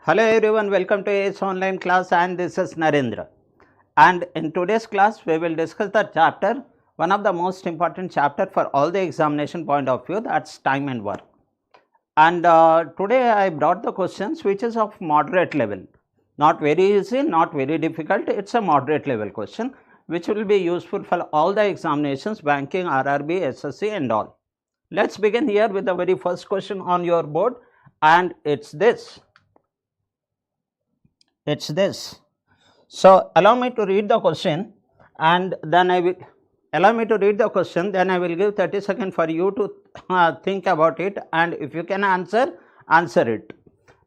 Hello everyone, welcome to AS online class and this is Narendra. And in today's class we will discuss the chapter, one of the most important chapter for all the examination point of view, that's time and work. And today I brought the questions which is of moderate level, not very easy, not very difficult, it's a moderate level question which will be useful for all the examinations, banking, RRB, SSC and all. Let's begin here with the very first question on your board, and it's this. So allow me to read the question, and then I will give 30 seconds for you to think about it, and if you can answer it.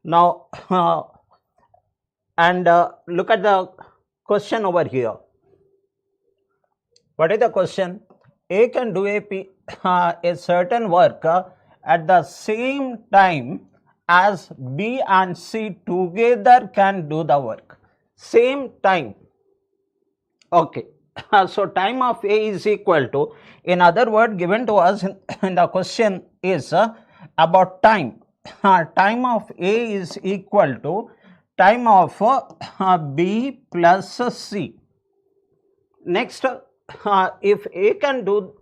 Now look at the question over here. What is the question? A can do a certain work at the same time as B and C together can do the work. Same time. Okay. So time of A is equal to, in other words, given to us in the question is about time. Time of A is equal to time of B plus C. Next, if A can do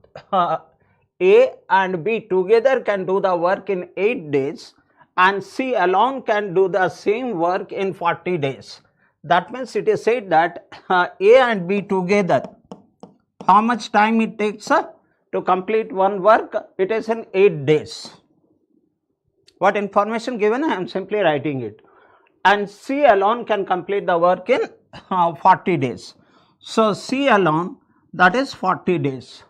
A and B together can do the work in 8 days, and C alone can do the same work in 40 days. That means it is said that A and B together, how much time it takes to complete one work? It is in 8 days. What information given? I am simply writing it. And C alone can complete the work in 40 days. So C alone, that is 40 days.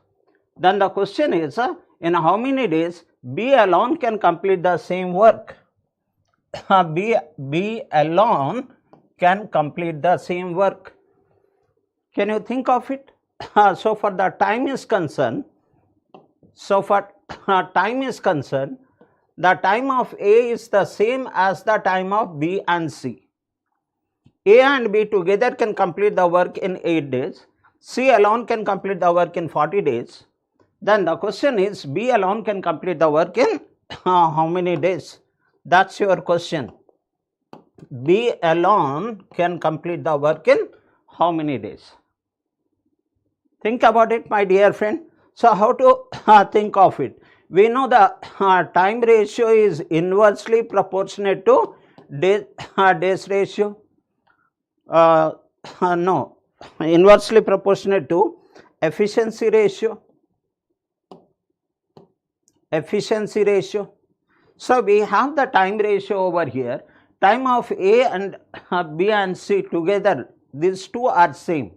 Then the question is, in how many days B alone can complete the same work? B alone can complete the same work. Can you think of it? So for the time is concerned, the time of A is the same as the time of B and C. A and B together can complete the work in 8 days. C alone can complete the work in 40 days. Then the question is, B alone can complete the work in how many days? That's your question. B alone can complete the work in how many days? Think about it, my dear friend. So how to think of it? We know the time ratio is inversely proportionate to days ratio. No, inversely proportionate to efficiency ratio. So we have the time ratio over here. Time of A and B and C together, these two are same.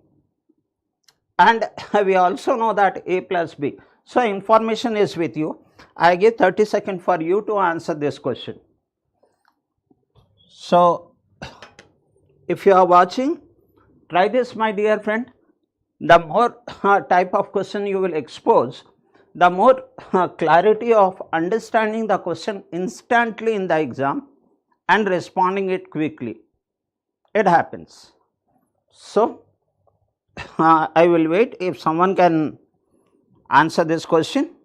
And we also know that A plus B. So information is with you. I give 30 seconds for you to answer this question. So if you are watching, try this, my dear friend. The more type of question you will expose, the more clarity of understanding the question instantly in the exam and responding it quickly. It happens. So I will wait if someone can answer this question.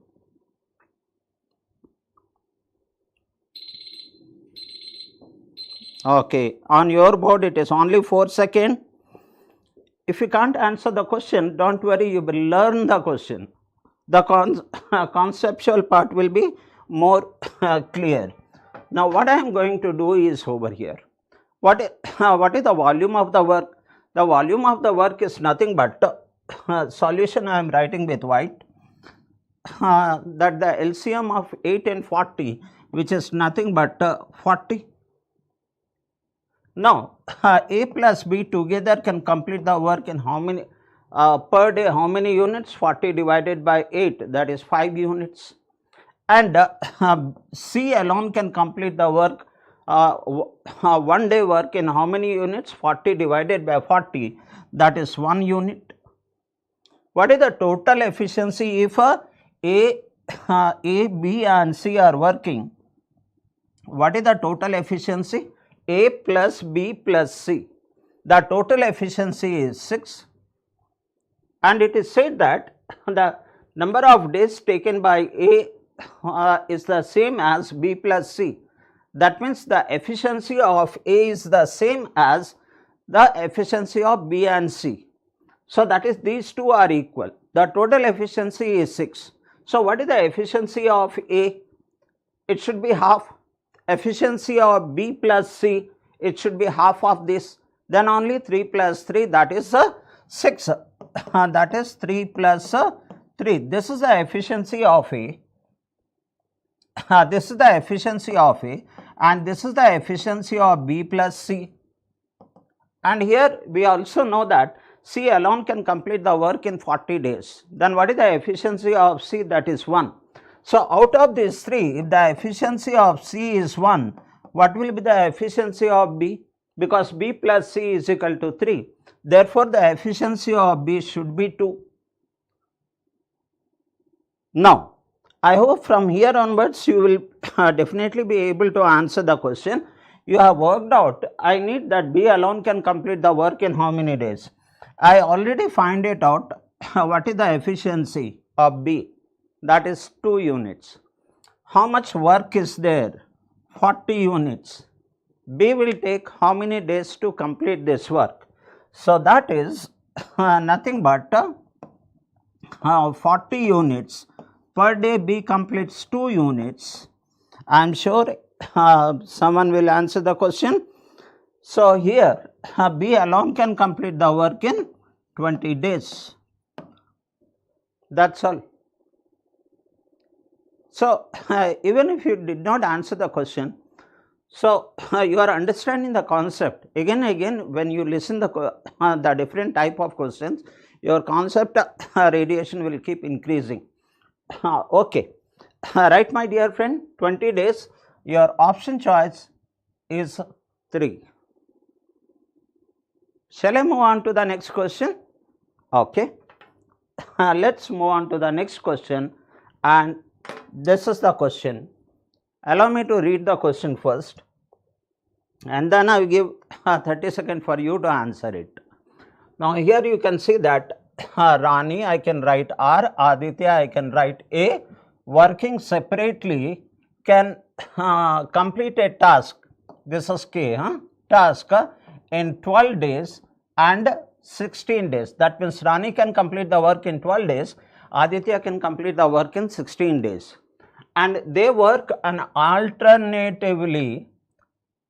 Okay, on your board it is only 4 seconds. If you can't answer the question, don't worry, you will learn the question. The conceptual part will be more clear. Now what I am going to do is over here. What is the volume of the work? The volume of the work is nothing but solution I am writing with white, that the LCM of 8 and 40, which is nothing but 40. Now A plus B together can complete the work in how many per day? How many units? 40 divided by 8, that is 5 units. And C alone can complete the work, one day work in how many units? 40 divided by 40, that is 1 unit. What is the total efficiency if A, B and C are working? What is the total efficiency? A plus B plus C. The total efficiency is 6. And it is said that the number of days taken by A is the same as B plus C. That means the efficiency of A is the same as the efficiency of B and C. So that is these two are equal. The total efficiency is 6. So what is the efficiency of A? It should be half. Efficiency of B plus C, it should be half of this. Then only 3 plus 3, that is 6. That is 3 plus 3. This is the efficiency of A. This is the efficiency of A, and this is the efficiency of B plus C. And here we also know that C alone can complete the work in 40 days. Then what is the efficiency of C? That is 1. So out of these 3, if the efficiency of C is 1, what will be the efficiency of B? Because B plus C is equal to 3. Therefore, the efficiency of B should be 2. Now, I hope from here onwards you will definitely be able to answer the question. You have worked out, I need that B alone can complete the work in how many days? I already find it out. What is the efficiency of B? That is 2 units. How much work is there? 40 units. B will take how many days to complete this work? So that is nothing but 40 units. Per day B completes 2 units. I am sure someone will answer the question. So here B alone can complete the work in 20 days. That's all. So even if you did not answer the question, so you are understanding the concept. Again when you listen the different type of questions, your concept radiation will keep increasing. Okay, right, my dear friend, 20 days, your option choice is 3. Shall I move on to the next question? Okay, let's move on to the next question, and this is the question. Allow me to read the question first, and then I will give 30 seconds for you to answer it. Now here you can see that Rani, I can write R, Aditya, I can write A, working separately can complete a task, this is K, task in 12 days and 16 days. That means Rani can complete the work in 12 days, Aditya can complete the work in 16 days. And they work alternatively.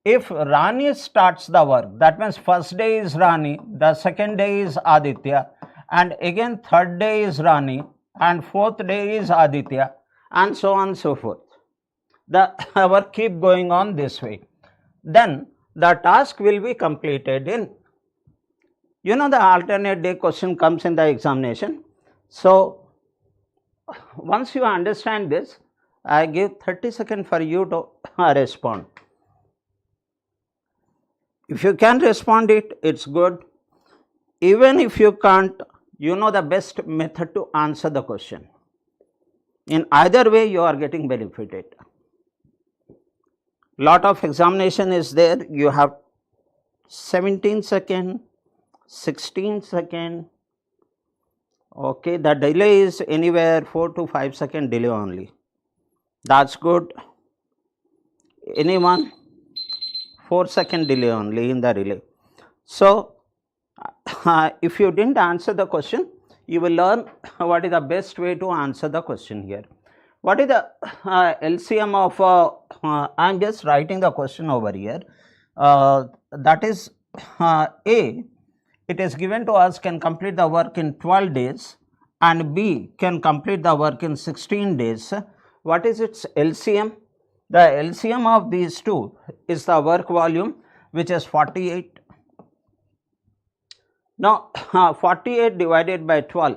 If Rani starts the work, that means first day is Rani, the second day is Aditya, and again third day is Rani, and fourth day is Aditya, and so on and so forth. The work keep going on this way. Then the task will be completed in, you know, the alternate day question comes in the examination. So once you understand this, I give 30 seconds for you to respond. If you can respond it, it's good. Even if you can't, you know the best method to answer the question. In either way, you are getting benefited. Lot of examination is there. You have 17 seconds, 16 seconds. Okay, the delay is anywhere 4 to 5 second delay only. That's good. Anyone? 4-second delay only in the relay. So if you didn't answer the question, you will learn what is the best way to answer the question here. What is the LCM of, I am just writing the question over here, that is A, it is given to us, can complete the work in 12 days, and B can complete the work in 16 days. What is its LCM? The LCM of these two is the work volume, which is 48. Now 48 divided by 12,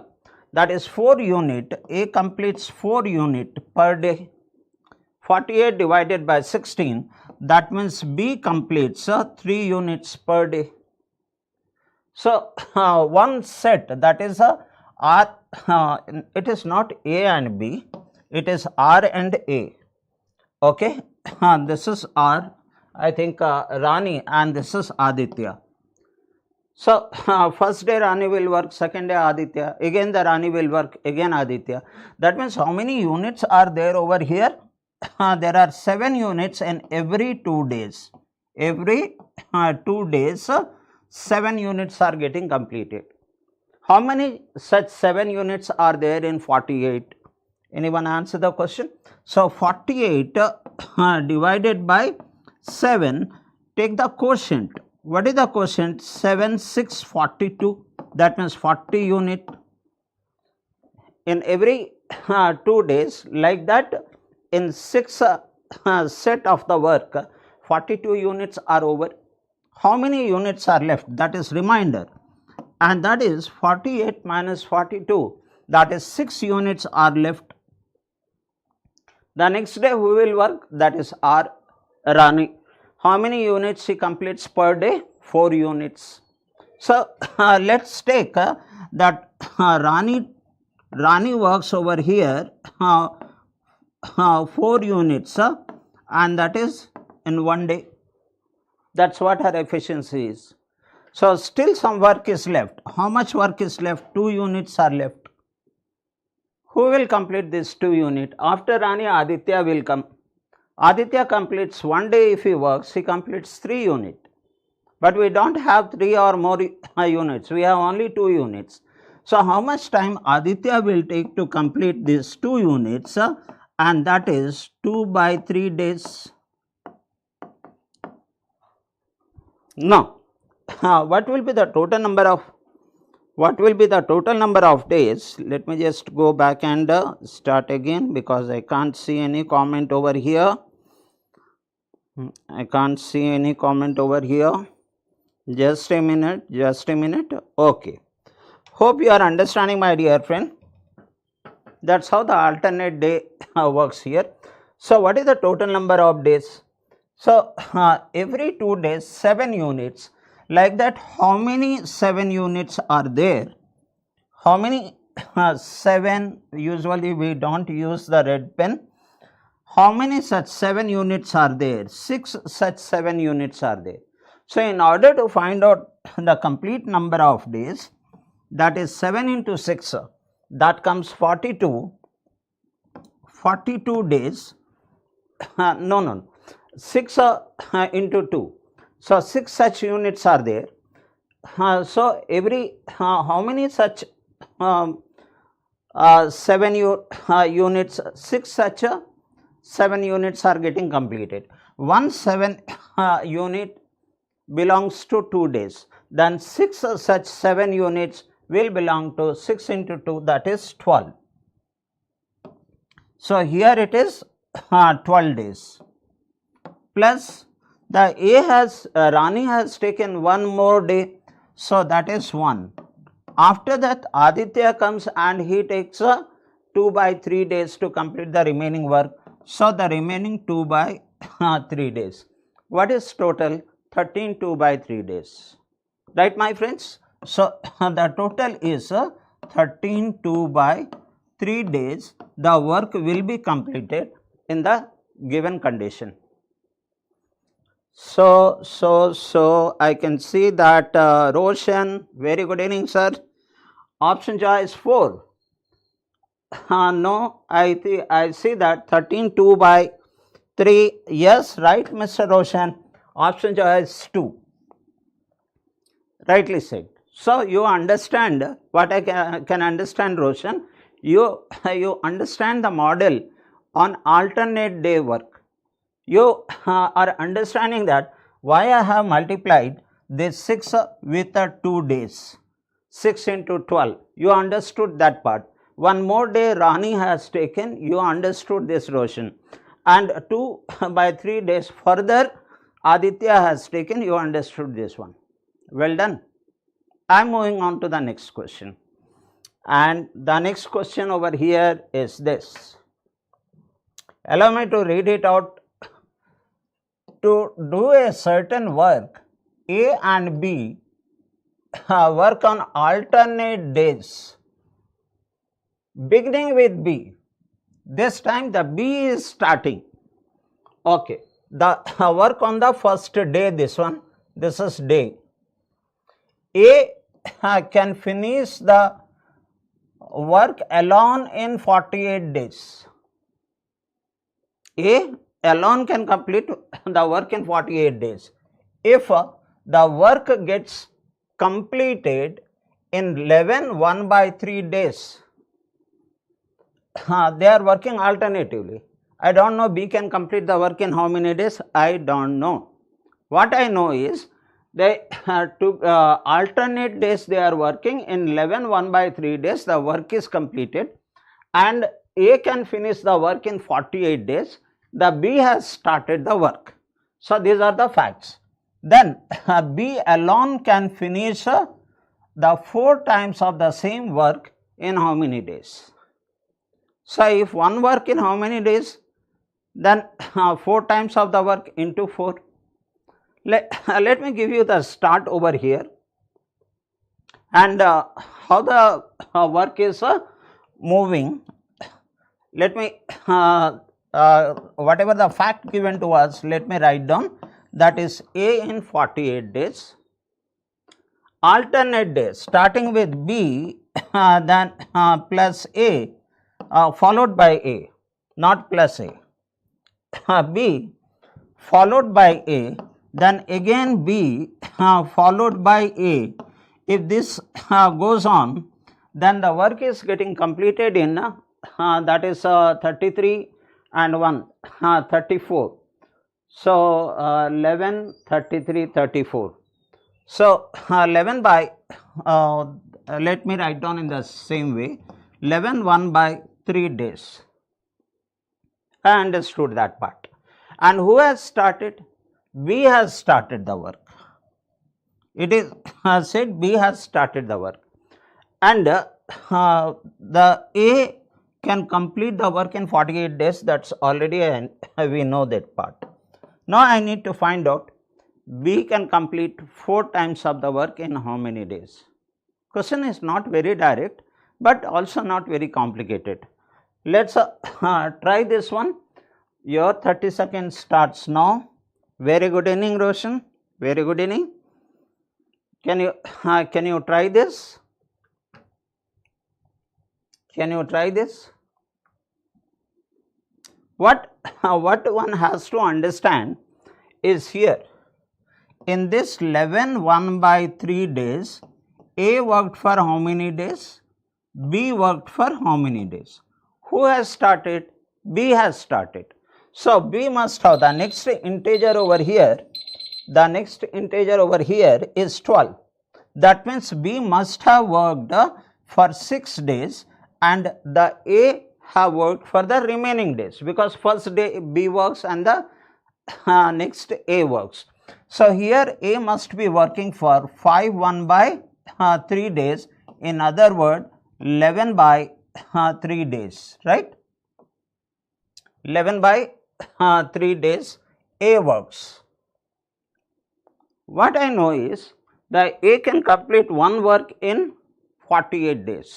that is 4 unit. A completes 4 unit per day. 48 divided by 16, that means B completes 3 units per day. So one set, that is R, it is not A and B, it is R and A. Okay, this is R, I think Rani, and this is Aditya. So first day Rani will work, second day Aditya, again the Rani will work, again Aditya. That means how many units are there over here? there are 7 units in every 2 days. Every 2 days, 7 units are getting completed. How many such 7 units are there in 48? Anyone answer the question? So, 48 divided by 7, take the quotient. What is the quotient? 7, 6, 42. That means 40 unit in every 2 days. Like that, in 6 set of the work, 42 units are over. How many units are left? That is remainder, and that is 48 minus 42, that is 6 units are left. The next day who will work? That is R. Rani. How many units she completes per day? 4 units. So, let's take that Rani works over here 4 units and that is in 1 day. That's what her efficiency is. So, still some work is left. How much work is left? 2 units are left. Who will complete this 2 unit? After Rani, Aditya will come. Aditya completes 1 day if he works, he completes 3 units. But we don't have 3 or more units, we have only 2 units. So, how much time Aditya will take to complete these 2 units? And that is 2 by 3 days. Now, what will be the total number of days? Let me just go back and start again, because I can't see any comment over here. Just a minute. Okay. Hope you are understanding, my dear friend. That's how the alternate day works here. So, what is the total number of days? So, every 2 days 7 units. Like that, how many 7 units are there? How many 7? Usually we don't use the red pen. How many such 7 units are there? 6 such 7 units are there. So, in order to find out the complete number of days, that is 7 into 6, that comes 42 days. No, 6 into 2. So, 6 such units are there. So, every how many such 7 units, 6 such 7 units are getting completed. 1 7 unit belongs to 2 days. Then 6 such 7 units will belong to 6 into 2, that is 12. So, here it is 12 days. Plus the Rani has taken 1 more day, so that is 1. After that, Aditya comes and he takes 2 by 3 days to complete the remaining work. So, the remaining 2 by 3 days. What is total? 13 2 by 3 days. Right, my friends? So, the total is 13 2 by 3 days. The work will be completed in the given condition. So I can see that Roshan, very good evening, sir. Option choice 4. No, I see that 13 2 by 3. Yes, right, Mr. Roshan. Option choice 2. Rightly said. So, you understand what I can understand, Roshan. You understand the model on alternate day work. You are understanding that why I have multiplied this 6 with 2 days, 6 into 12. You understood that part. 1 more day Rani has taken, you understood this, Roshan. And 2 by 3 days further Aditya has taken, you understood this one. Well done. I am moving on to the next question. And the next question over here is this. Allow me to read it out. To do a certain work, A and B work on alternate days. Beginning with B. This time the B is starting. Okay. The work on the first day, this one. This is day. A can finish the work alone in 48 days. A alone can complete the work in 48 days. If the work gets completed in 11 1/3 days, they are working alternatively. I don't know B can complete the work in how many days, I don't know. What I know is they alternate days they are working in 11 1/3 days, the work is completed, and A can finish the work in 48 days, the B has started the work. So these are the facts. Then B alone can finish the 4 times of the same work in how many days? So if one work in how many days, then 4 times of the work into 4. Let me give you the start over here, and how the work is moving. Let me whatever the fact given to us, let me write down, that is A in 48 days, alternate days starting with B, then plus A, followed by A, not plus A, B followed by A, then again B followed by A. If this goes on, then the work is getting completed in that is 33 and 1 34. So 11 33 34. So 11 by let me write down in the same way, 11 1/3 days. I understood that part. And who has started? B has started the work. It is said B has started the work, and the A can complete the work in 48 days. That's already we know that part. Now I need to find out B can complete 4 times of the work in how many days. Question is not very direct, but also not very complicated. Let's try this one. Your 30 seconds starts now. Very good evening, Roshan. Very good evening. Can you try this? Can you try this? What one has to understand is here, in this 11 1/3 days, A worked for how many days? B worked for how many days? Who has started? B has started. So B must have the next integer over here. The next integer over here is 12. That means B must have worked for 6 days, and the A have worked for the remaining days, because first day B works and the next A works. So here A must be working for 5 1/3 days, in other word 11 by 3 days, right? 11 by 3 days A works. What I know is that A can complete one work in 48 days.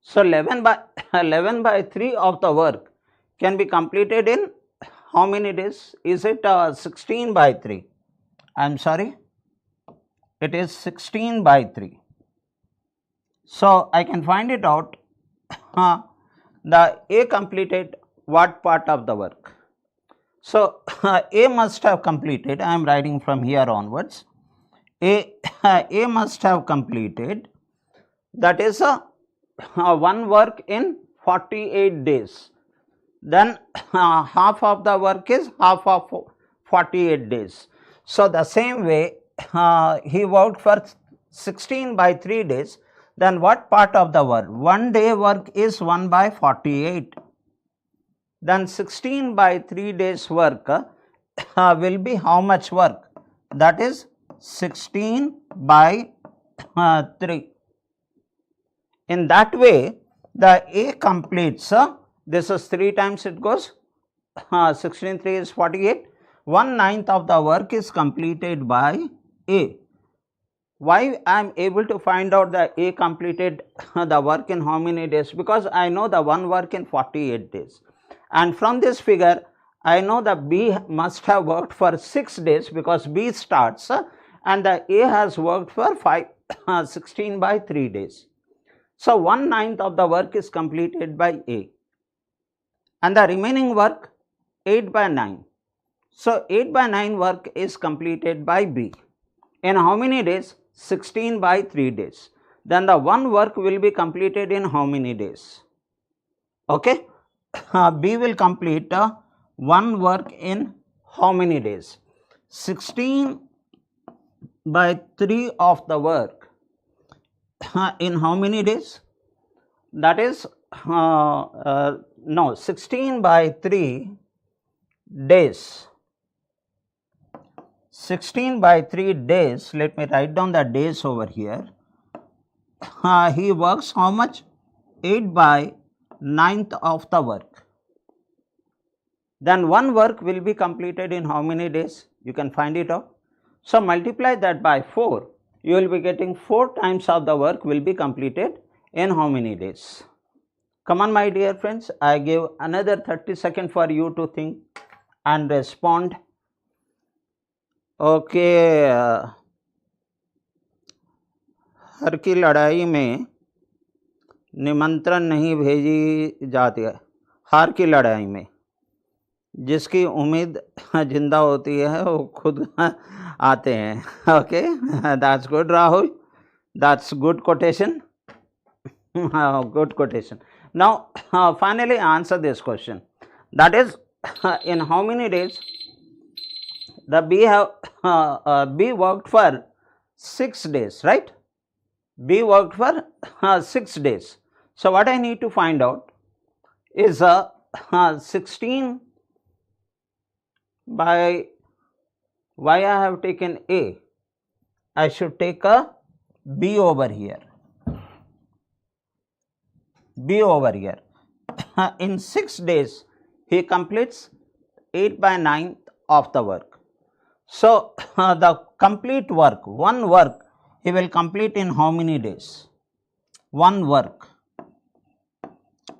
So 11 by 3 of the work can be completed in how many days? Is it 16 by 3? I am sorry, it is 16 by 3. So I can find it out. The A completed what part of the work? So A must have completed, I am writing from here onwards, A must have completed, that is one work in 48 days. Then half of the work is half of 48 days. So the same way he worked for 16 by 3 days. Then what part of the work? 1 day work is 1 by 48. Then 16 by 3 days work will be how much work? That is 16 by 3. In that way, the A completes, this is 3 times it goes, 16 3 is 48, 1/9 of the work is completed by A. Why I am able to find out that A completed the work in how many days? Because I know the one work in 48 days. And from this figure, I know that B must have worked for 6 days, because B starts and the A has worked for 16 by 3 days. So 1/9 of the work is completed by A. And the remaining work, 8 by 9. So, 8 by 9 work is completed by B. In how many days? 16 by 3 days. Then the one work will be completed in how many days? Okay. B will complete one work in how many days? 16 by 3 of the work in how many days? That is, no, 16 by 3 days. 16 by 3 days, let me write down the days over here. He works how much? 8 by 9th of the work. Then one work will be completed in how many days? You can find it out. So, multiply that by 4, you will be getting 4 times of the work will be completed in how many days? Come on my dear friends, I give another 30 seconds for you to think and respond. Okay, हर की लड़ाई में निमंत्रण नहीं भेजी जाती है, हार की लड़ाई में जिसकी उम्मीद जिंदा होती है वो खुद आते हैं. Okay, that's good Rahul, that's good quotation. Good quotation. Now, finally answer this question. That is, in how many days the B worked for 6 days, right? B worked for 6 days. So, what I need to find out is 16 by, why I have taken A, I should take a B over here. B over here. In 6 days, he completes 8 by 9 of the work. So, the complete work, one work, he will complete in how many days? One work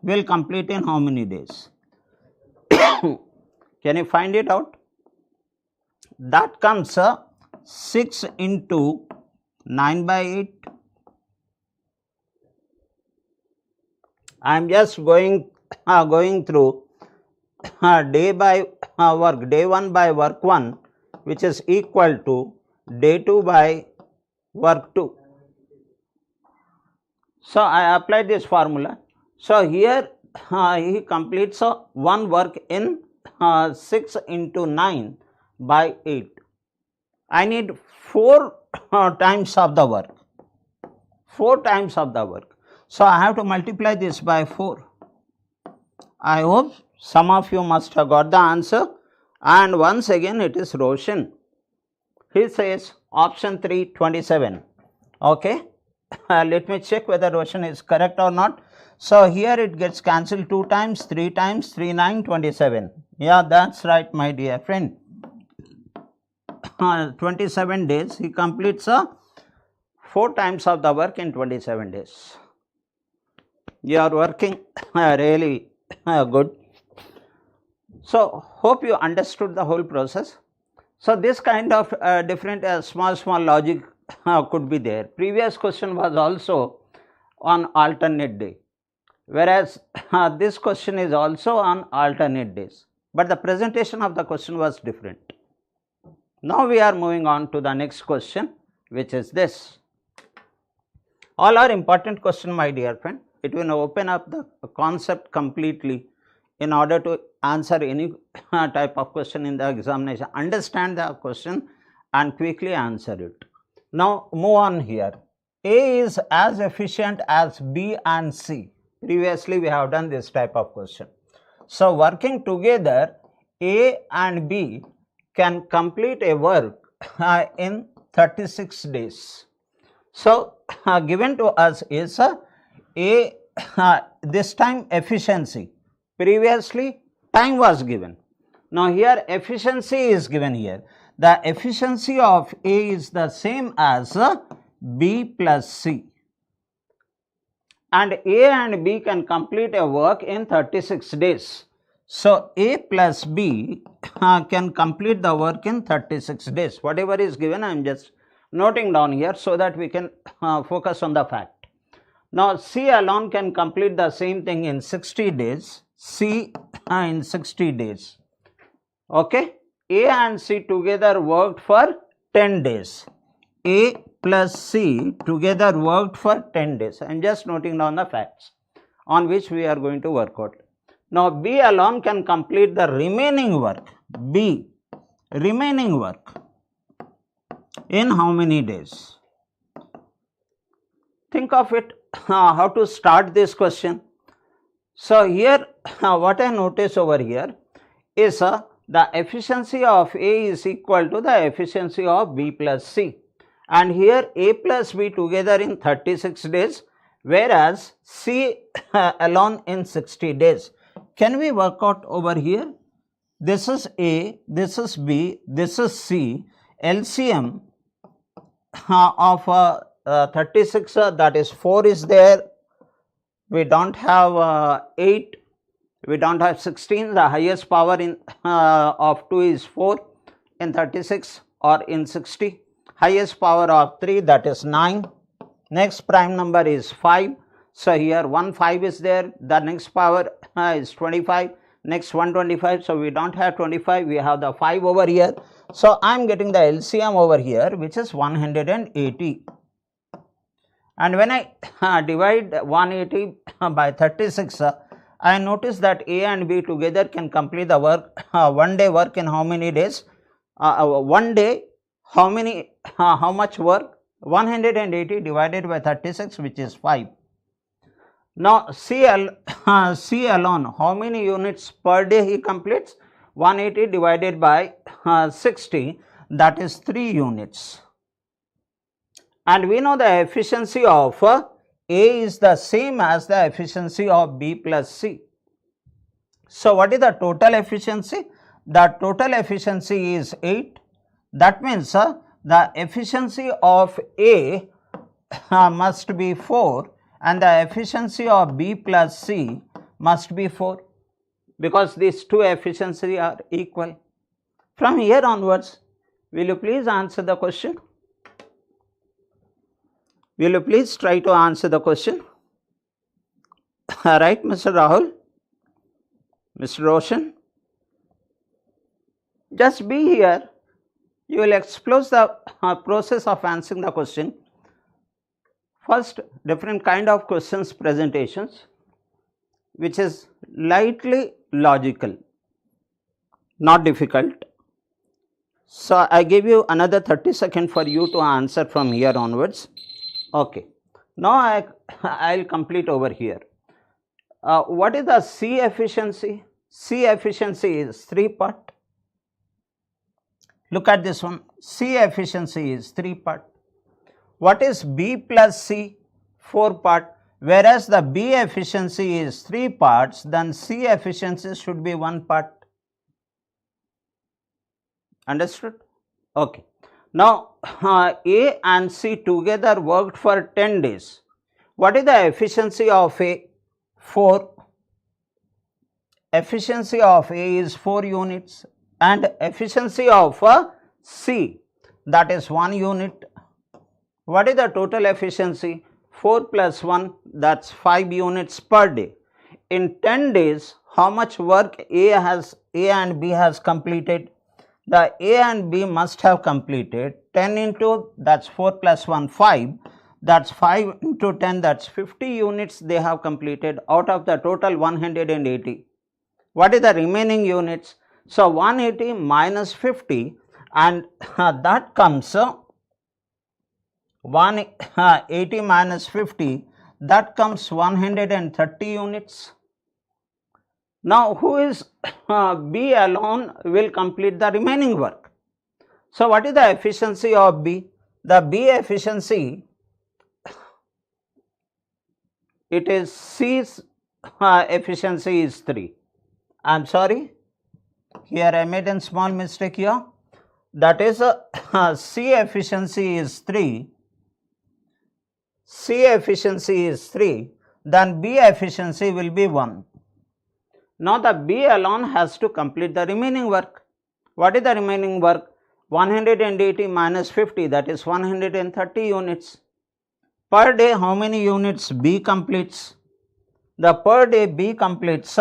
will complete in how many days? Can you find it out? That comes 6 into 9 by 8. I am just going through day by work, day 1 by work 1, which is equal to day 2 by work 2. So, I applied this formula. So, here he completes one work in 6 into 9 by 8. I need 4 times of the work, 4 times of the work. So, I have to multiply this by 4. I hope some of you must have got the answer, and once again it is Roshan. He says option 3, 27. Okay, let me check whether Roshan is correct or not. So, here it gets cancelled 2 times, 3 times, 3, 9, 27. Yeah, that's right my dear friend. 27 days, he completes 4 times of the work in 27 days. You are working really good. So, hope you understood the whole process. So, this kind of different small logic could be there. Previous question was also on alternate day, whereas this question is also on alternate days, but the presentation of the question was different. Now, we are moving on to the next question, which is this. All are important question my dear friend. It will open up the concept completely in order to answer any type of question in the examination. Understand the question and quickly answer it. Now, move on here. A is as efficient as B and C. Previously, we have done this type of question. So, working together, A and B can complete a work in 36 days. So, given to us is this time efficiency. Previously, time was given. Now, here efficiency is given here. The efficiency of A is the same as B plus C. And A and B can complete a work in 36 days. So, A plus B can complete the work in 36 days. Whatever is given, I am just noting down here so that we can focus on the fact. Now, C alone can complete the same thing in 60 days. C in 60 days. Okay, A and C together worked for 10 days. A plus C together worked for 10 days. I am just noting down the facts on which we are going to work out. Now, B alone can complete the remaining work. B, remaining work in how many days? Think of it, how to start this question. So, here what I notice over here is the efficiency of A is equal to the efficiency of B plus C, and here A plus B together in 36 days, whereas C alone in 60 days. Can we work out over here? This is A, this is B, this is C. LCM of 36, that is 4 is there. We don't have 8, we don't have 16. The highest power in of 2 is 4 in 36 or in 60. Highest power of 3, that is 9. Next prime number is 5. So, here 1 5 is there. The next power is 25. Next 125. So, we don't have 25. We have the 5 over here. So, I am getting the LCM over here, which is 180. And when I divide 180 by 36, I notice that A and B together can complete the work, 1 day work in how many days? 1 day, how much work? 180 divided by 36, which is 5. Now, C alone, how many units per day he completes? 180 divided by 60, that is 3 units. And we know the efficiency of A is the same as the efficiency of B plus C. So, what is the total efficiency? The total efficiency is 8. That means the efficiency of A must be 4 and the efficiency of B plus C must be 4, because these two efficiencies are equal. From here onwards, will you please answer the question? Will you please try to answer the question? Right, Mr. Rahul? Mr. Roshan? Just be here. You will explore the process of answering the question. First, different kind of questions presentations, which is lightly logical, not difficult. So, I give you another 30 seconds for you to answer from here onwards. Okay. Now, I will complete over here. What is the C efficiency? C efficiency is 3 part. Look at this one. C efficiency is 3 part. What is B plus C? 4 part. Whereas the B efficiency is 3 parts, then C efficiency should be 1 part. Understood? Okay. Now, A and C together worked for 10 days. What is the efficiency of A? 4. Efficiency of A is 4 units and efficiency of C, that is 1 unit. What is the total efficiency? 4 plus 1, that is 5 units per day. In 10 days, how much work A and B has completed? The A and B must have completed 10 into, that is 4 plus 1, 5, that is 5 into 10, that is 50 units they have completed out of the total 180. What is the remaining units? So, 180 minus 50, and that comes 180 minus 50, that comes 130 units. Now, who is B alone will complete the remaining work. So, what is the efficiency of B? The B efficiency, it is C's efficiency is 3. I am sorry, here I made a small mistake here. That is C efficiency is 3. C efficiency is 3, then B efficiency will be 1. Now, the B alone has to complete the remaining work. What is the remaining work? 180 minus 50, that is 130 units. Per day, how many units B completes? The per day B completes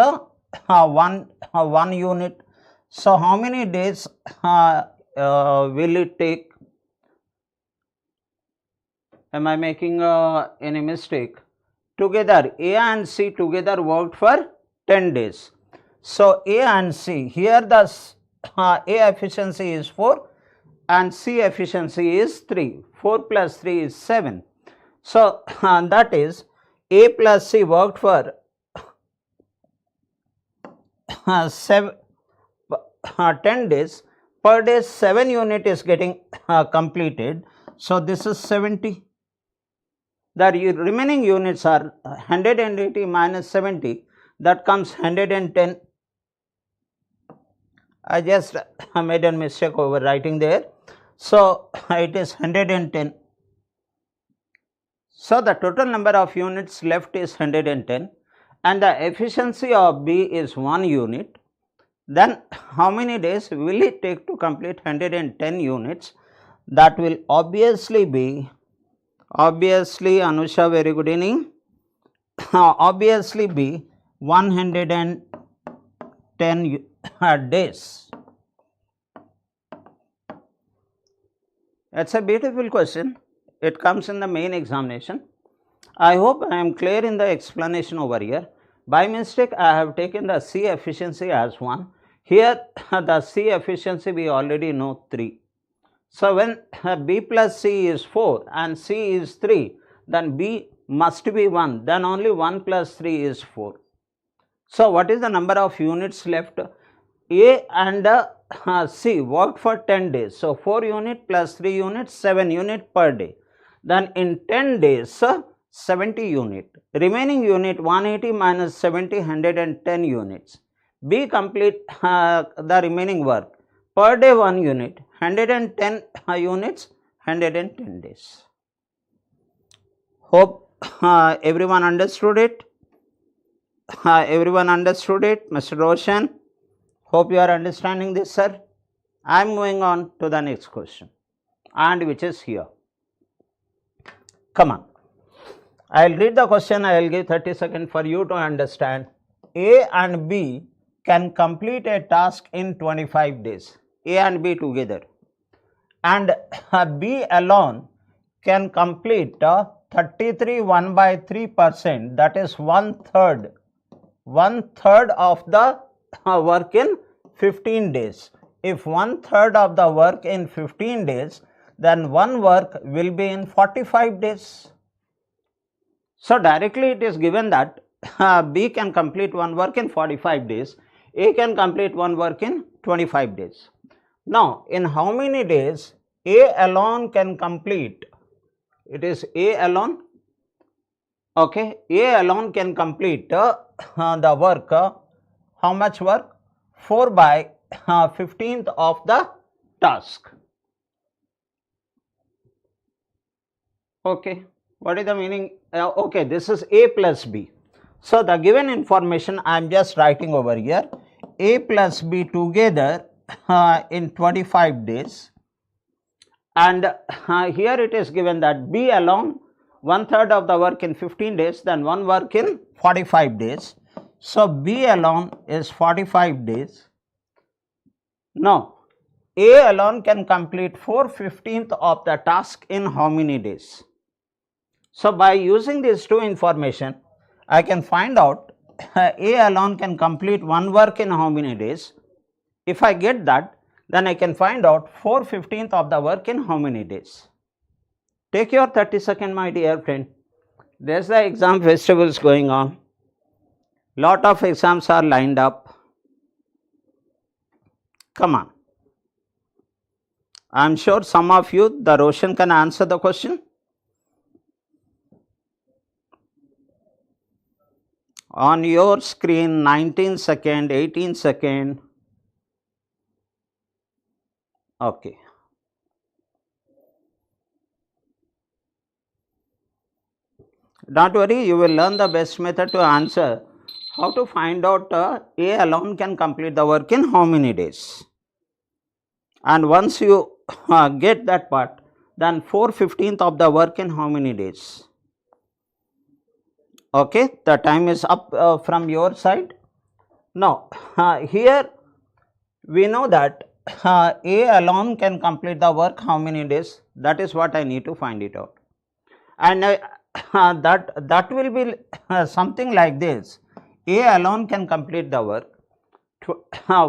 one unit. So, how many days will it take? Am I making any mistake? Together, A and C together worked for 10 days. So, A and C, here the A efficiency is 4 and C efficiency is 3. 4 plus 3 is 7. So, that is A plus C worked for 10 days. Per day 7 unit is getting completed. So, this is 70. The remaining units are 180 minus 70, that comes 110. I just made a mistake over writing there. So, it is 110. So, the total number of units left is 110 and the efficiency of B is 1 unit. Then how many days will it take to complete 110 units? That will obviously be, Anusha, very good evening, obviously be 110 days. It's a beautiful question. It comes in the main examination. I hope I am clear in the explanation over here. By mistake, I have taken the C efficiency as 1. Here, the C efficiency we already know 3. So, when B plus C is 4 and C is 3, then B must be 1, then only 1 plus 3 is 4. So, what is the number of units left? A and C worked for 10 days. So, 4 unit plus 3 units, 7 unit per day. Then in 10 days, 70 unit. Remaining unit 180 minus 70, 110 units. B complete the remaining work. Per day 1 unit, 110 units, 110 days. Hope everyone understood it. Everyone understood it. Mr. Roshan, hope you are understanding this, sir. I am moving on to the next question, and which is here. Come on. I will read the question. I will give 30 seconds for you to understand. A and B can complete a task in 25 days. A and B together. And B alone can complete 33 1/3%, that is 1/3. 1/3 of the work in 15 days. If 1/3 of the work in 15 days, then one work will be in 45 days. So, directly it is given that B can complete one work in 45 days, A can complete one work in 25 days. Now, in how many days A alone can complete? It is A alone. Okay, A alone can complete the work. How much work? 4 by 15th of the task. Okay, what is the meaning? Okay, this is A plus B. So, the given information I am just writing over here. A plus B together in 25 days, and here it is given that B alone 1/3 of the work in 15 days, then one work in 45 days. So, B alone is 45 days. Now, A alone can complete 4/15th of the task in how many days? So, by using these two information, I can find out A alone can complete one work in how many days. If I get that, then I can find out 4/15th of the work in how many days. Take your 30 seconds, my dear friend. There is the exam festivals going on. Lot of exams are lined up. Come on. I am sure some of you, the Roshan, can answer the question. On your screen, 19 second, 18 second. Okay. Don't worry, you will learn the best method to answer. How to find out A alone can complete the work in how many days. And once you get that part, then 4/15th of the work in how many days. Okay, the time is up from your side. Now, here We know that A alone can complete the work how many days? That is what I need to find it out. And that will be something like this. A alone can complete the work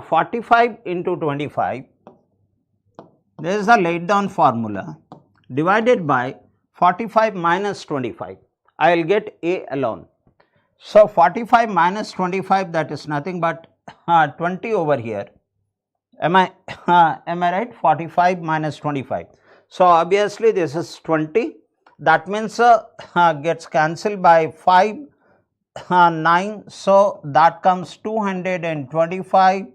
45 into 25. This is the laid down formula, divided by 45 minus 25. I will get A alone. So 45 minus 25, that is nothing but 20 over here. Am I right? 45 minus 25. So obviously this is 20. That means gets cancelled by 5, 9. So that comes 225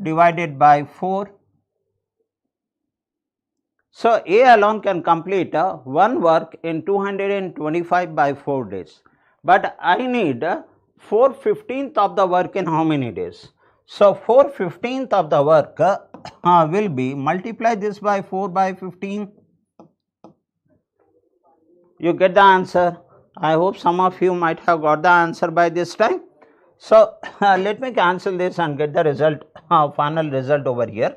divided by 4. So A alone can complete one work in 225 by 4 days. But I need 4/15th of the work in how many days? So 4/15th of the work will be, multiply this by 4 by 15. You get the answer. I hope some of you might have got the answer by this time. So let me cancel this and get the result, final result over here.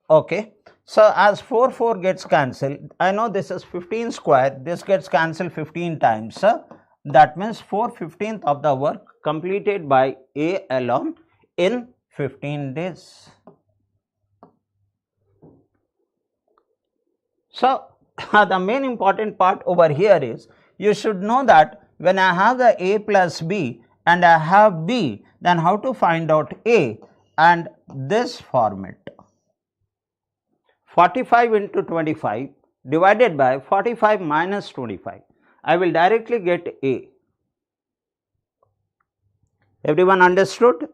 Okay. So as 4 gets cancelled, I know this is 15 square, this gets cancelled 15 times. That means 4/15th of the work completed by A alone in 15 days. So the main important part over here is, you should know that when I have the A plus B and I have B, then how to find out A, and this format. 45 into 25 divided by 45 minus 25. I will directly get A. Everyone understood?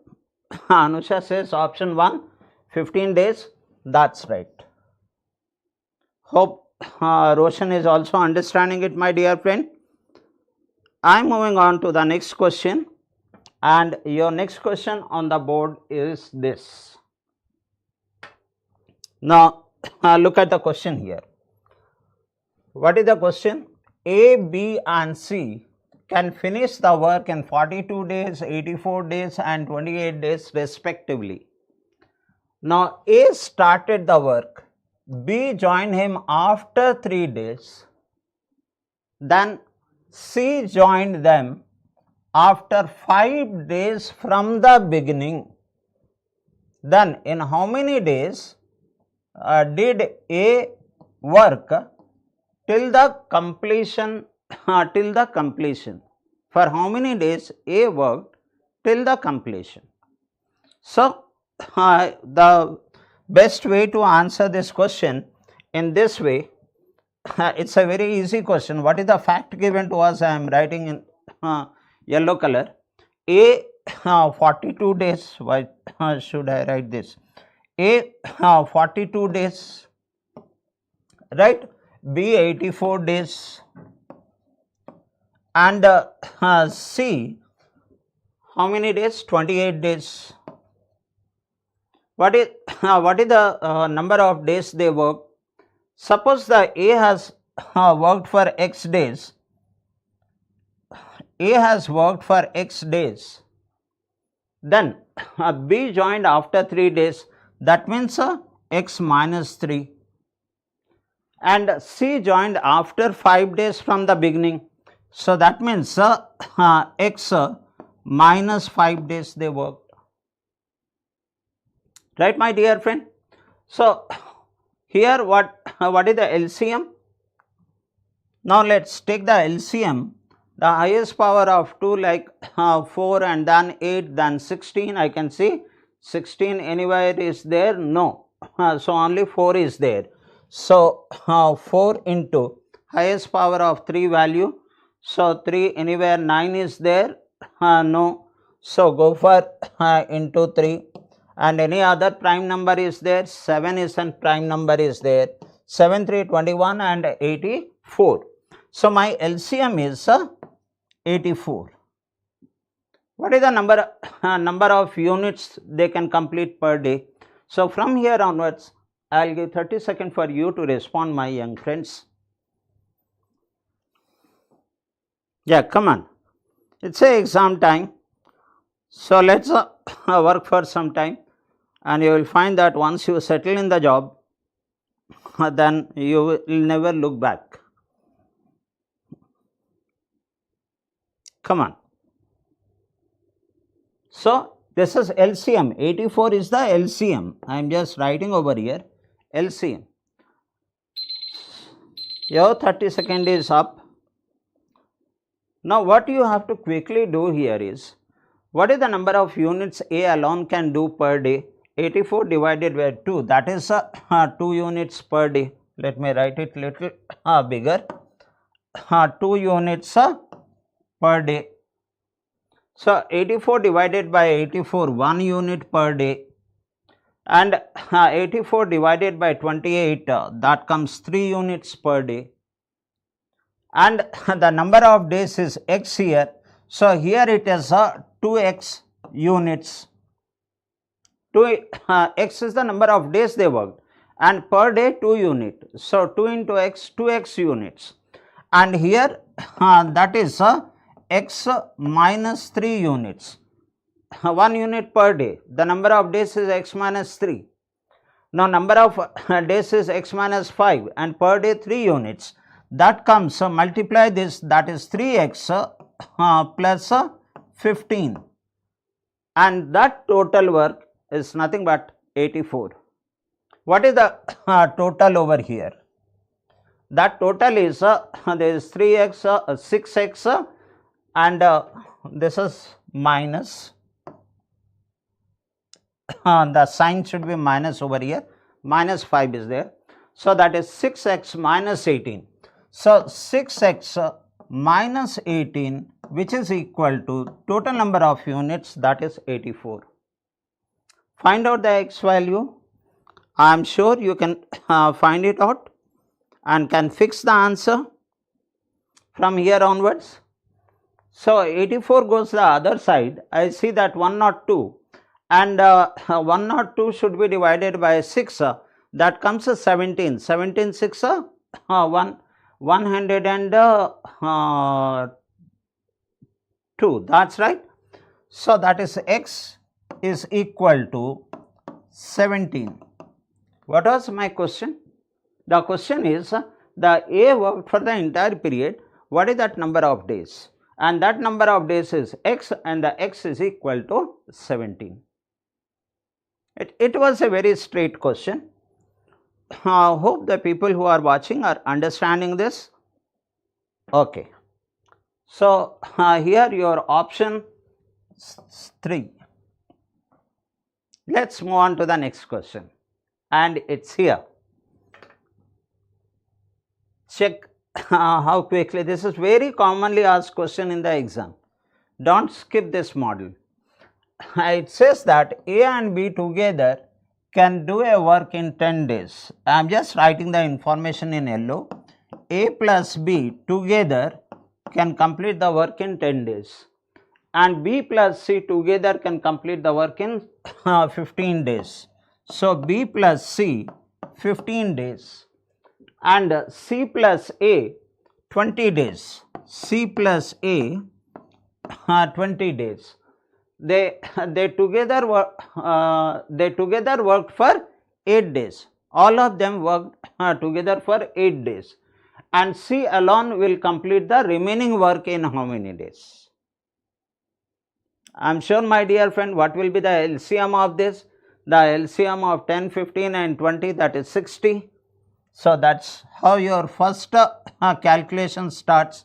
Anusha says option 1, 15 days. That's right. Hope Roshan is also understanding it, my dear friend. I am moving on to the next question, and your next question on the board is this. Now, look at the question here. What is the question? A, B and C can finish the work in 42 days, 84 days and 28 days respectively. Now, A started the work, B joined him after 3 days, then C joined them after 5 days from the beginning. Then in how many days did A work till the completion? For how many days A worked till the completion? So the best way to answer this question in this way, it's a very easy question. What is the fact given to us? I am writing in yellow color. A 42 days. Why should I write this? A 42 days, right? B 84 days, and C how many days? 28 days. What is the number of days they work? Suppose the A has worked for X days. A has worked for X days. Then B joined after 3 days. That means X minus 3. And C joined after 5 days from the beginning. So that means X minus 5 days they worked. Right, my dear friend? So here what is the LCM? Now let's take the LCM. The highest power of 2, like 4 and then 8 then 16, I can see 16 anywhere is there? No. So only 4 is there. So 4 into highest power of 3 value. So 3 anywhere, 9 is there? No. So go for into 3. And any other prime number is there? 7 is a prime number is there. 7, 3, 21 and 84. So my LCM is 84. What is the number of units they can complete per day? So from here onwards, I will give 30 seconds for you to respond, my young friends. Yeah, come on. It's a exam time. So let's work for some time. and you will find that once you settle in the job, then you will never look back. Come on. So, this is LCM, 84 is the LCM. I am just writing over here LCM. Your 30-second is up. Now, what you have to quickly do here is, what is the number of units A alone can do per day? 84 divided by 2, that is 2 units per day. Let me write it little bigger. 2 units per day. So, 84 divided by 84, 1 unit per day, and 84 divided by 28, that comes 3 units per day, and the number of days is x here. So, here it is 2x units. 2x is the number of days they worked, and per day 2 unit. So, 2 into x, 2x units, and here that is x minus 3 units. 1 unit per day, the number of days is x minus 3. Now, number of days is x minus 5, and per day 3 units. That comes, multiply this, that is 3x plus 15, and that total work is nothing but 84. What is the total over here? That total is there is 3x, 6x, and this is minus. The sign should be minus over here, minus 5 is there. So, that is 6x minus 18. So, 6x minus 18, which is equal to total number of units, that is 84. Find out the x value. I am sure you can find it out and can fix the answer from here onwards. So, 84 goes the other side. I see that 102, and 102 should be divided by 6, that comes to 17. 17 6 102, that's right. So, that is x is equal to 17. What was my question? The question is, the A worked for the entire period. What is that number of days? And that number of days is x, and the x is equal to 17. It was a very straight question. Hope the people who are watching are understanding this. Okay. So, here your option 3. Let us move on to the next question, and it is here. Check how quickly. This is very commonly asked question in the exam. Do not skip this model. It says that A and B together can do a work in 10 days. I am just writing the information in yellow. A plus B together can complete the work in 10 days, and B plus C together can complete the work in 15 days. So, B plus C 15 days, and C plus A 20 days. C plus A 20 days. They together worked for 8 days. All of them worked together for 8 days, and C alone will complete the remaining work in how many days? I am sure, my dear friend, what will be the LCM of this? The LCM of 10, 15 and 20, that is 60. So, that is how your first calculation starts.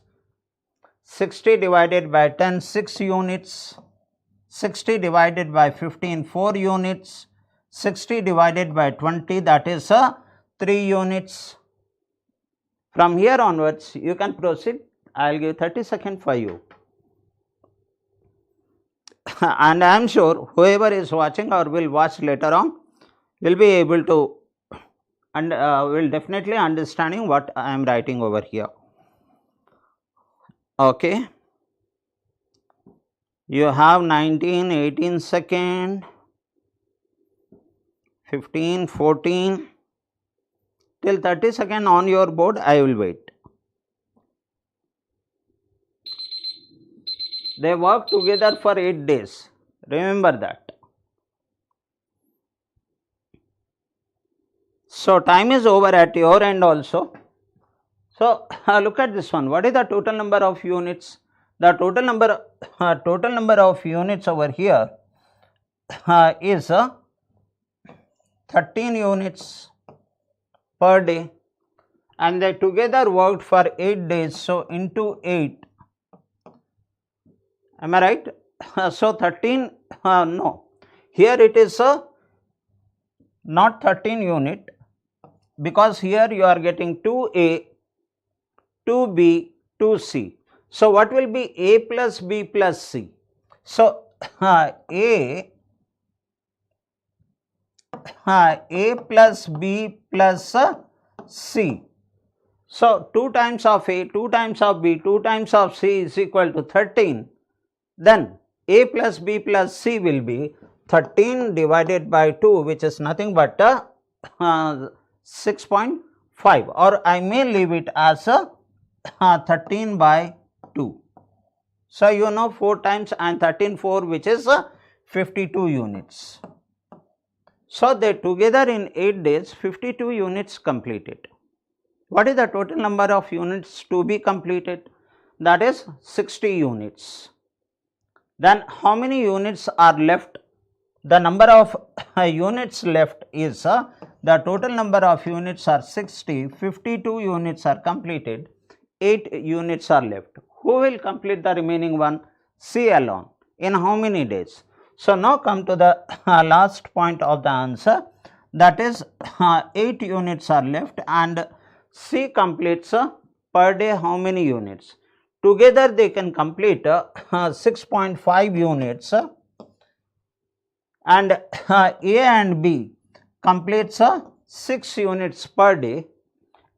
60 divided by 10, 6 units. 60 divided by 15, 4 units. 60 divided by 20, that is 3 units. From here onwards, you can proceed. I will give 30 seconds for you. And I am sure whoever is watching or will watch later on will be able to and will definitely understanding what I am writing over here. Okay. You have 19, 18 second, 15, 14, till 30 second on your board. I will wait. They work together for 8 days. Remember that. So, time is over at your end also. So, look at this one. What is the total number of units? The total number of units over here is 13 units per day, and they together worked for 8 days. So, into 8, am I right? So, 13, no, here it is not 13 unit, because here you are getting 2A, 2B, 2C. So, what will be A plus B plus C? So, A plus B plus C. So, 2 times of A, 2 times of B, 2 times of C is equal to 13. Then A plus B plus C will be 13 divided by 2, which is nothing but 6.5, or I may leave it as 13 by 2. So, you know 4 times and 13 4, which is 52 units. So, they together in 8 days 52 units completed. What is the total number of units to be completed? That is 60 units. Then how many units are left? The number of units left is the total number of units are 60, 52 units are completed, 8 units are left. Who will complete the remaining one? C alone. In how many days? So, now come to the last point of the answer, that is 8 units are left, and C completes per day how many units? Together they can complete 6.5 units, and A and B completes 6 units per day,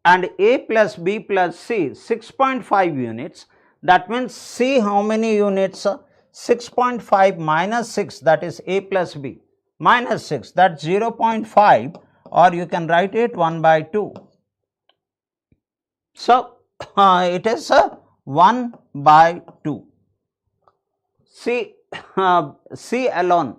and A plus B plus C 6.5 units. That means C how many units? 6.5 minus 6, that is A plus B, minus 6, that is 0.5, or you can write it 1 by 2. So, it is 1 by 2. C alone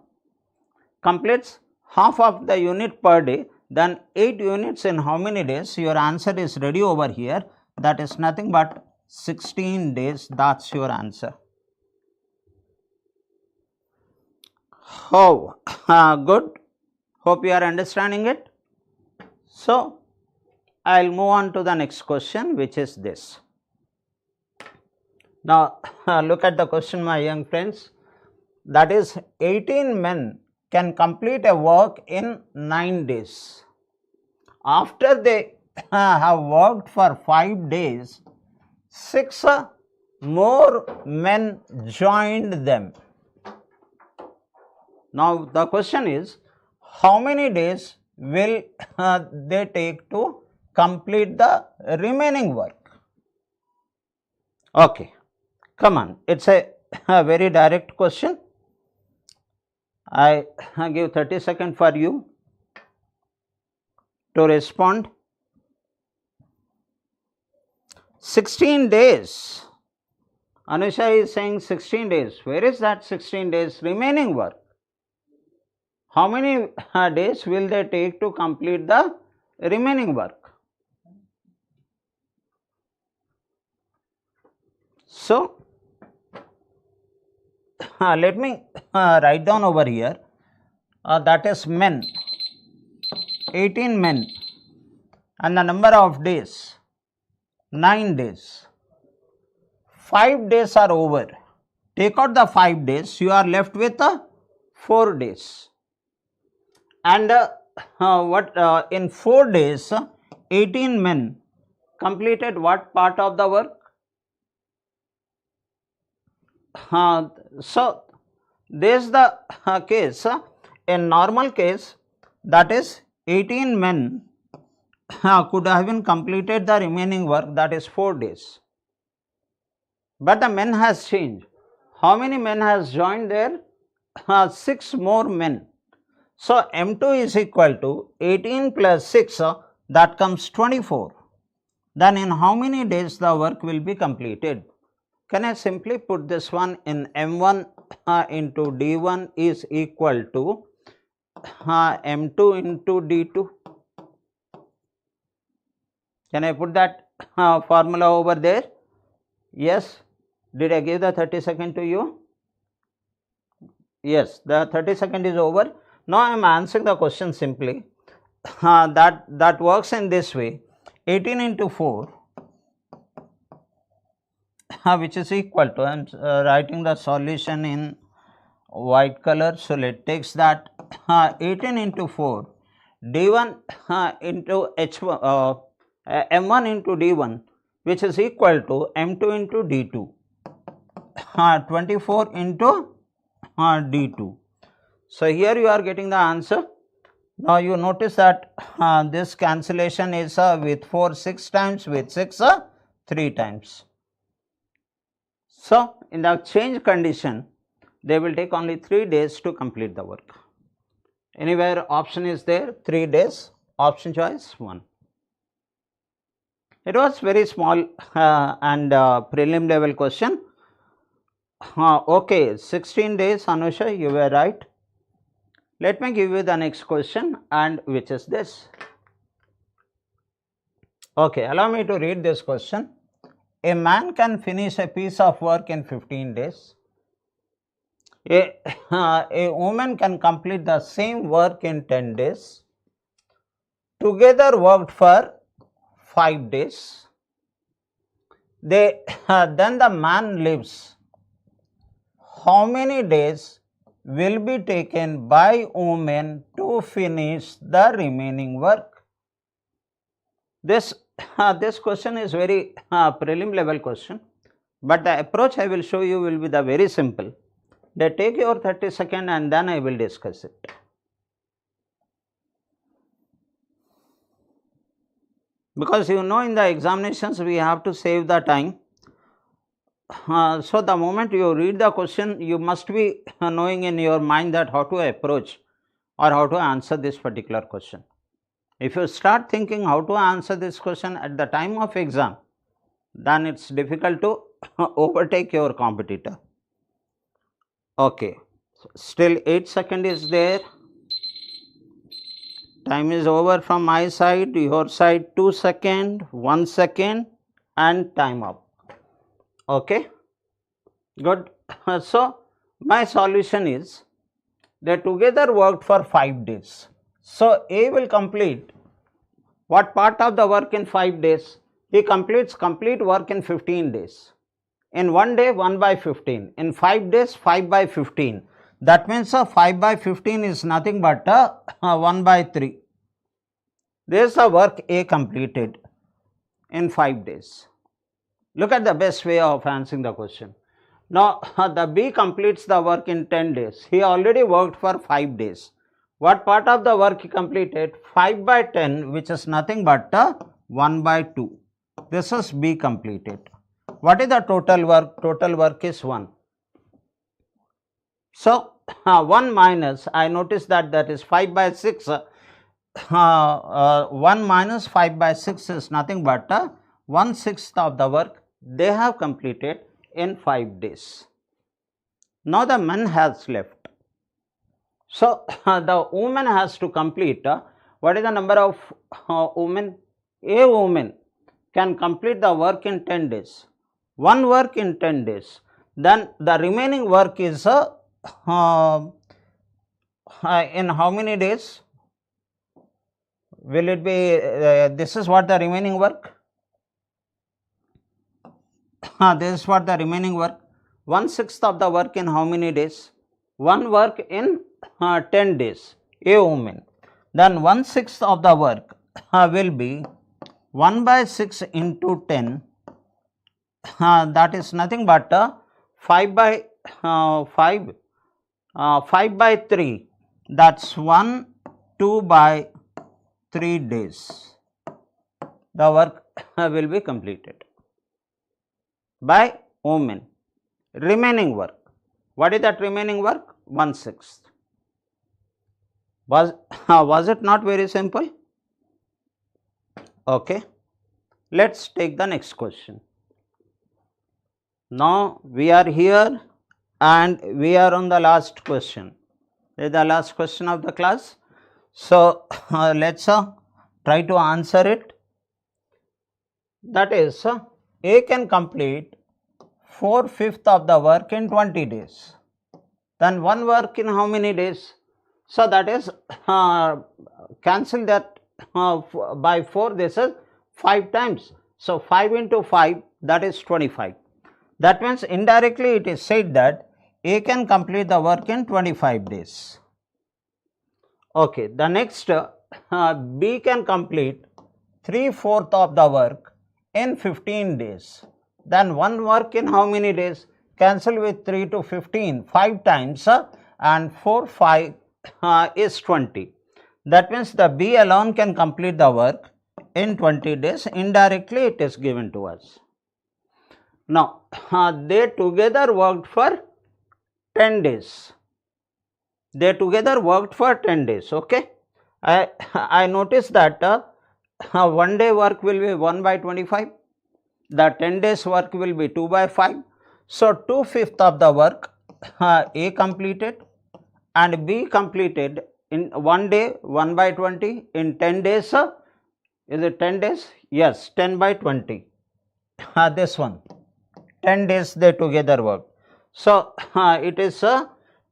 completes half of the unit per day, then 8 units in how many days? Your answer is ready over here, that is nothing but 16 days, that is your answer. Oh, good, hope you are understanding it. So, I will move on to the next question, which is this. Now, look at the question, my young friends, that is 18 men can complete a work in 9 days. After they have worked for 5 days, 6 more men joined them. Now, the question is, how many days will they take to complete the remaining work? Okay, come on, it is a very direct question. I give 30 seconds for you to respond. 16 days. Anusha is saying 16 days. Where is that 16 days remaining work? How many days will they take to complete the remaining work? So, let me write down over here, that is men, 18 men, and the number of days, 9 days. 5 days are over. Take out the 5 days, you are left with 4 days. And in 4 days, 18 men completed what part of the work? So, this is the case. In normal case, that is 18 men could have been completed the remaining work, that is 4 days. But the men has changed. How many men has joined there? 6 more men. So, M2 is equal to 18 plus 6, that comes 24. Then in how many days the work will be completed? Can I simply put this one in M1 into D1 is equal to M2 into D2? Can I put that formula over there? Yes. Did I give the 30-second to you? Yes, the 30-second is over. Now I am answering the question simply. That works in this way. 18 into 4 which is equal to, I am writing the solution in white color. So let takes that 18 into 4 d1 into h1 m1 into d1, which is equal to m2 into d2, 24 into d2. So here you are getting the answer. Now you notice that this cancellation is with 4 6 times, with 6 3 times. So in the change condition, they will take only 3 days to complete the work. Anywhere option is there, 3 days, option choice 1. It was very small and prelim level question. Okay, 16 days, Anusha, you were right. Let me give you the next question, and which is this. Okay, allow me to read this question. A man can finish a piece of work in 15 days. A woman can complete the same work in 10 days. Together worked for 5 days. Then the man lives. How many days will be taken by woman to finish the remaining work? This question is very prelim level question, but the approach I will show you will be the very simple. They take your 30-second and then I will discuss it. Because you know in the examinations we have to save the time. So the moment you read the question, you must be knowing in your mind that how to approach or how to answer this particular question. If you start thinking how to answer this question at the time of exam, then it is difficult to overtake your competitor. Okay, still 8 seconds is there. Time is over from my side, your side 2 seconds, 1 second and time up. Okay, good. So my solution is they together worked for 5 days. So A will complete what part of the work in 5 days? He completes complete work in 15 days. In 1 day 1 by 15. In 5 days 5 by 15. That means 5 by 15 is nothing but 1 by 3. This is the work A completed in 5 days. Look at the best way of answering the question. Now the B completes the work in 10 days. He already worked for 5 days. What part of the work he completed? 5 by 10, which is nothing but 1 by 2. This is B completed. What is the total work? Total work is 1. So 1 minus, I notice that is 5 by 6. 1 minus 5 by 6 is nothing but 1/6 of the work they have completed in 5 days. Now the man has left. So the woman has to complete, what is the number of women? A woman can complete the work in 10 days. One work in 10 days. Then the remaining work is in how many days? Will it be, this is what the remaining work? This is what the remaining work. 1/6 of the work in how many days? One work in 10 days, a woman. Then 1/6 of the work will be 1 by 6 into 10. That is nothing but 5 by 3. That's 1, 2 by 3 days. The work will be completed by woman. Remaining work. What is that remaining work? 1/6. Was it not very simple? Okay. Let's take the next question. Now we are here and we are on the last question. This is the last question of the class. So let's try to answer it. that is A can complete 4/5 of the work in 20 days. Then one work in how many days? So that is cancel that by 4, this is 5 times. So 5 into 5, that is 25. That means indirectly it is said that A can complete the work in 25 days. Okay, the next B can complete 3/4 of the work in 15 days. Then one work in how many days? Cancel with 3 to 15, 5 times and 4, 5 is 20. That means the B alone can complete the work in 20 days. Indirectly it is given to us. Now, they together worked for 10 days. They together worked for 10 days. Okay. I noticed that one day work will be 1 by 25. The 10 days work will be 2 by 5. So 2/5 of the work A completed and B completed in one day 1 by 20. In 10 days, is it 10 days? Yes, 10 by 20. This one. 10 days they together work. So it is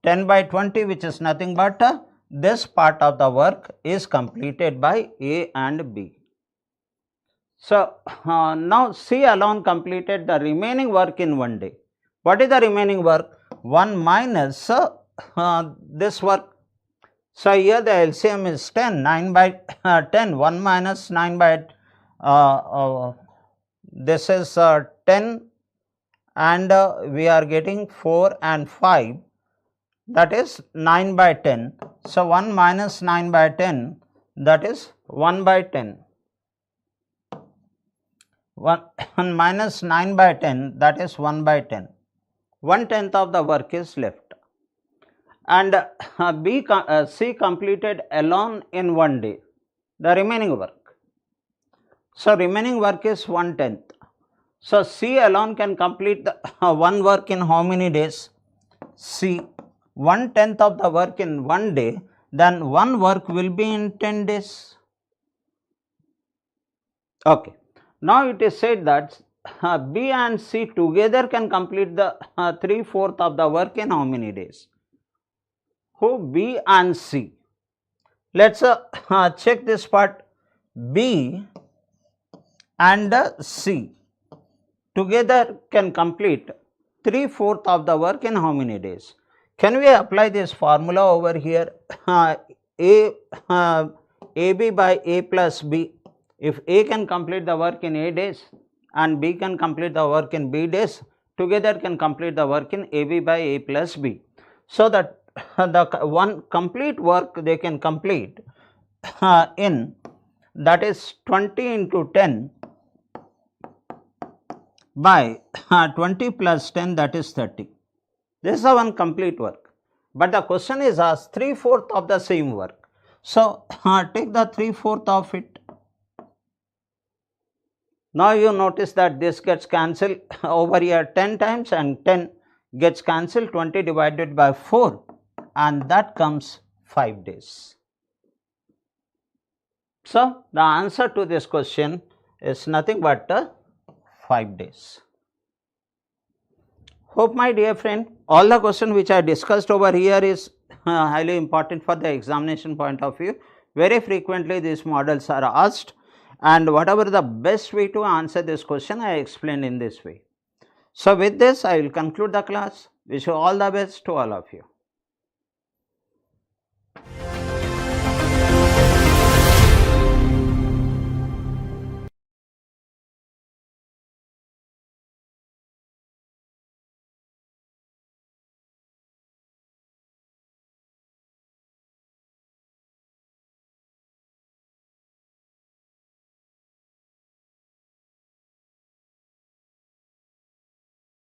10 by 20, which is nothing but this part of the work is completed by A and B. So now C alone completed the remaining work in one day. What is the remaining work? 1 minus this work. So here the LCM is 10, 9 by 10, 1 minus 9 by this is 10, and we are getting 4 and 5, that is 9 by 10. So 1 minus 9 by 10, that is 1 by 10. 1 minus 9 by 10, that is 1 by 10. 1/10 of the work is left. And C completed alone in one day the remaining work. So remaining work is 1/10. So C alone can complete the one work in how many days? C 1/10 of the work in one day, then one work will be in 10 days. Okay. Now it is said that B and C together can complete the 3/4 of the work in how many days? Who? B and C. Let's check this part. B and C together can complete 3/4 of the work in how many days? Can we apply this formula over here? AB by A plus B. If A can complete the work in A days and B can complete the work in B days, together can complete the work in AB by A plus B. So that the one complete work they can complete in, that is 20 into 10 by 20 plus 10, that is 30. This is a one complete work. But the question is asked 3/4 of the same work. So take the 3/4 of it. Now you notice that this gets cancelled over here 10 times and 10 gets cancelled, 20 divided by 4, and that comes 5 days. So the answer to this question is nothing but 5 days. Hope, my dear friend, all the questions which I discussed over here is highly important for the examination point of view. Very frequently these models are asked, and whatever the best way to answer this question, I explained in this way. So with this I will conclude the class. Wish you all the best to all of you.